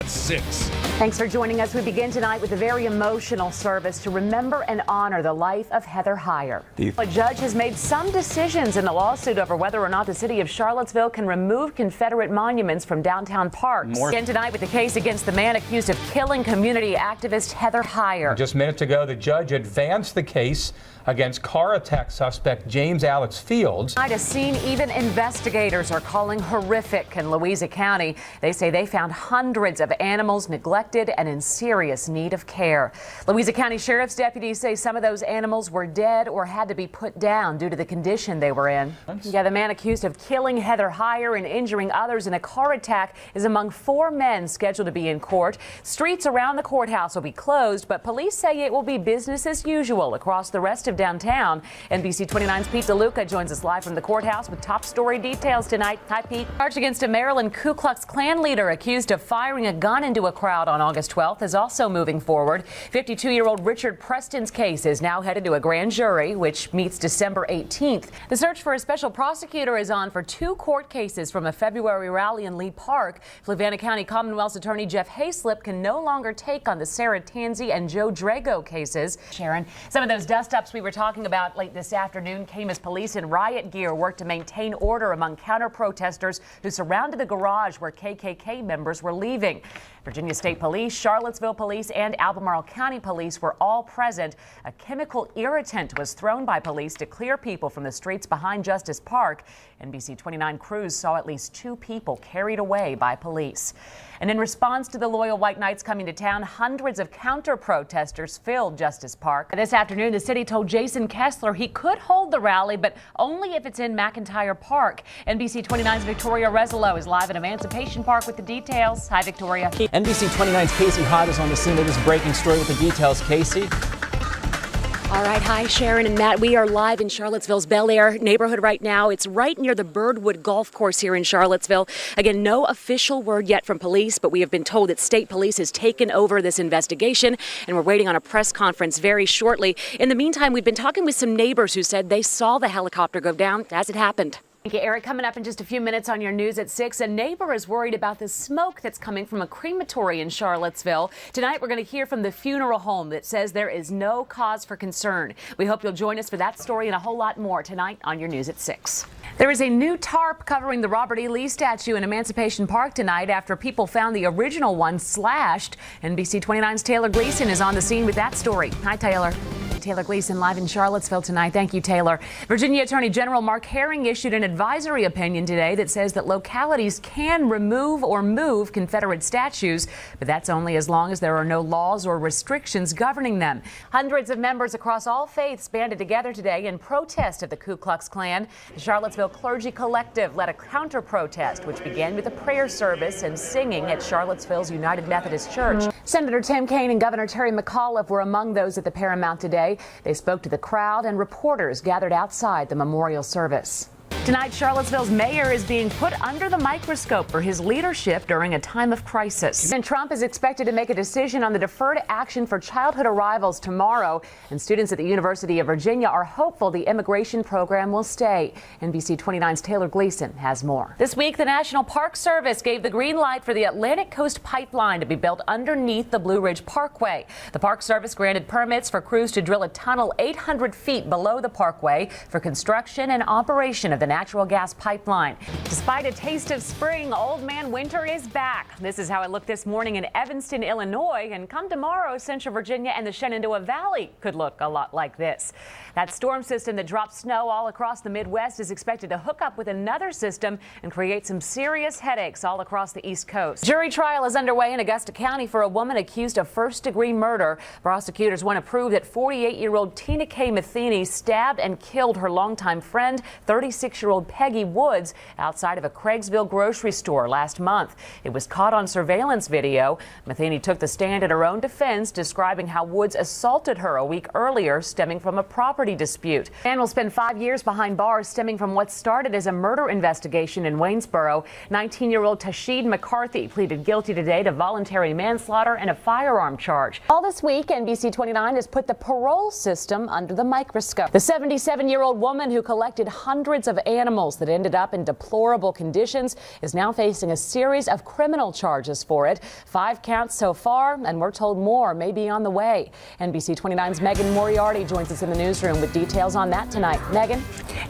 6. Thanks for joining us. We begin tonight with a very emotional service to remember and honor the life of Heather Heyer. A judge has made some decisions in the lawsuit over whether or not the city of Charlottesville can remove Confederate monuments from downtown parks. Again tonight with the case against the man accused of killing community activist Heather Heyer. Just minutes ago, the judge advanced the case against car attack suspect James Alex Fields. A scene even investigators are calling horrific in Louisa County. They say they found hundreds of animals neglected and in serious need of care. Louisa County Sheriff's deputies say some of those animals were dead or had to be put down due to the condition they were in. Yeah, the man accused of killing Heather Heyer and injuring others in a car attack is among 4 men scheduled to be in court. Streets around the courthouse will be closed, but police say it will be business as usual across the rest of downtown. NBC29's Pete DeLuca joins us live from the courthouse with top story details tonight. Hi, Pete. Charge against a Maryland Ku Klux Klan leader accused of firing a gun into a crowd on August 12th is also moving forward. 52-year-old Richard Preston's case is now headed to a grand jury, which meets December 18th. The search for a special prosecutor is on for 2 court cases from a February rally in Lee Park. Fluvanna County Commonwealth's attorney Jeff Hayslip can no longer take on the Sarah Tanzi and Joe Drago cases. Sharon, some of those dust-ups we were talking about late this afternoon came as police in riot gear worked to maintain order among counter-protesters who surrounded the garage where KKK members were leaving. Virginia State Police, Charlottesville Police, and Albemarle County Police were all present. A chemical irritant was thrown by police to clear people from the streets behind Justice Park. NBC29 crews saw at least 2 people carried away by police. And in response to the Loyal White Knights coming to town, hundreds of counter-protesters filled Justice Park. This afternoon, the city told Jason Kessler he could hold the rally, but only if it's in McIntyre Park. NBC29's Victoria Resolo is live at Emancipation Park with the details. Hi, Victoria. NBC29's Kasey Hott is on the scene with this breaking story with the details. Kasey. All right. Hi, Sharon and Matt. We are live in Charlottesville's Bel Air neighborhood right now. It's right near the Birdwood Golf Course here in Charlottesville. Again, no official word yet from police, but we have been told that state police has taken over this investigation, and we're waiting on a press conference very shortly. In the meantime, we've been talking with some neighbors who said they saw the helicopter go down as it happened. Thank you, Eric. Coming up in just a few minutes on your news at 6, a neighbor is worried about the smoke that's coming from a crematory in Charlottesville. Tonight, we're going to hear from the funeral home that says there is no cause for concern. We hope you'll join us for that story and a whole lot more tonight on your news at 6. There is a new tarp covering the Robert E. Lee statue in Emancipation Park tonight after people found the original one slashed. NBC29's Taylor Gleason is on the scene with that story. Hi, Taylor. Taylor Gleason live in Charlottesville tonight. Thank you, Taylor. Virginia Attorney General Mark Herring issued an advisory opinion today that says that localities can remove or move Confederate statues, but that's only as long as there are no laws or restrictions governing them. Hundreds of members across all faiths banded together today in protest of the Ku Klux Klan. The Charlottesville Clergy Collective led a counter-protest, which began with a prayer service and singing at Charlottesville's United Methodist Church. Senator Tim Kaine and Governor Terry McAuliffe were among those at the Paramount today. They spoke to the crowd and reporters gathered outside the memorial service. Tonight, Charlottesville's mayor is being put under the microscope for his leadership during a time of crisis. President Trump is expected to make a decision on the deferred action for childhood arrivals tomorrow, and students at the University of Virginia are hopeful the immigration program will stay. NBC29's Taylor Gleason has more. This week, the National Park Service gave the green light for the Atlantic Coast Pipeline to be built underneath the Blue Ridge Parkway. The Park Service granted permits for crews to drill a tunnel 800 feet below the parkway for construction and operation of the natural gas pipeline. Despite a taste of spring, Old Man Winter is back. This is how it looked this morning in Evanston, Illinois, and come tomorrow, Central Virginia and the Shenandoah Valley could look a lot like this. That storm system that dropped snow all across the Midwest is expected to hook up with another system and create some serious headaches all across the East Coast. Jury trial is underway in Augusta County for a woman accused of first-degree murder. Prosecutors want to prove that 48-year-old Tina K. Matheny stabbed and killed her longtime friend, 36-year-old Peggy Woods, outside of a Craigsville grocery store last month. It was caught on surveillance video. Matheny took the stand in her own defense, describing how Woods assaulted her a week earlier, stemming from a property dispute. The man will spend 5 years behind bars stemming from what started as a murder investigation in Waynesboro. 19-year-old Tasheed McCarthy pleaded guilty today to voluntary manslaughter and a firearm charge. All this week, NBC29 has put the parole system under the microscope. The 77-year-old woman who collected hundreds of animals that ended up in deplorable conditions is now facing a series of criminal charges for it. 5 counts so far, and we're told more may be on the way. NBC29's Megan Moriarty joins us in the newsroom with details on that tonight. Megan?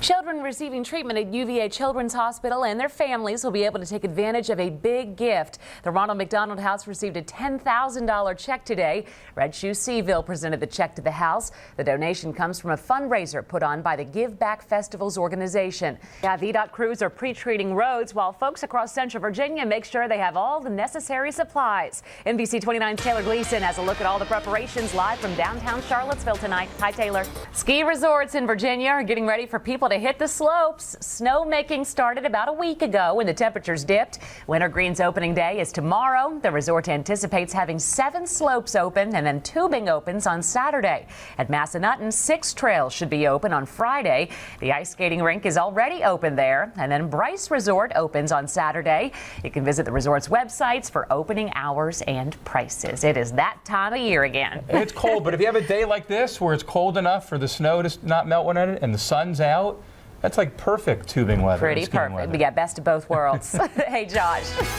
Children receiving treatment at UVA Children's Hospital and their families will be able to take advantage of a big gift. The Ronald McDonald House received a $10,000 check today. Red Shoe Seville presented the check to the house. The donation comes from a fundraiser put on by the Give Back Festivals organization. VDOT crews are pre-treating roads while folks across Central Virginia make sure they have all the necessary supplies. NBC29's Taylor Gleason has a look at all the preparations live from downtown Charlottesville tonight. Hi, Taylor. Ski resorts in Virginia are getting ready for people to hit the slopes. Snowmaking started about a week ago when the temperatures dipped. Wintergreen's opening day is tomorrow. The resort anticipates having 7 slopes open, and then tubing opens on Saturday. At Massanutten, 6 trails should be open on Friday. The ice skating rink is already open there, and then Bryce Resort opens on Saturday. You can visit the resort's websites for opening hours and prices. It is that time of year again. It's cold, but if you have a day like this where it's cold enough for the snow to not melt one in it and the sun's out, that's like perfect tubing weather. Pretty perfect. Weather. We got best of both worlds. Hey, Josh.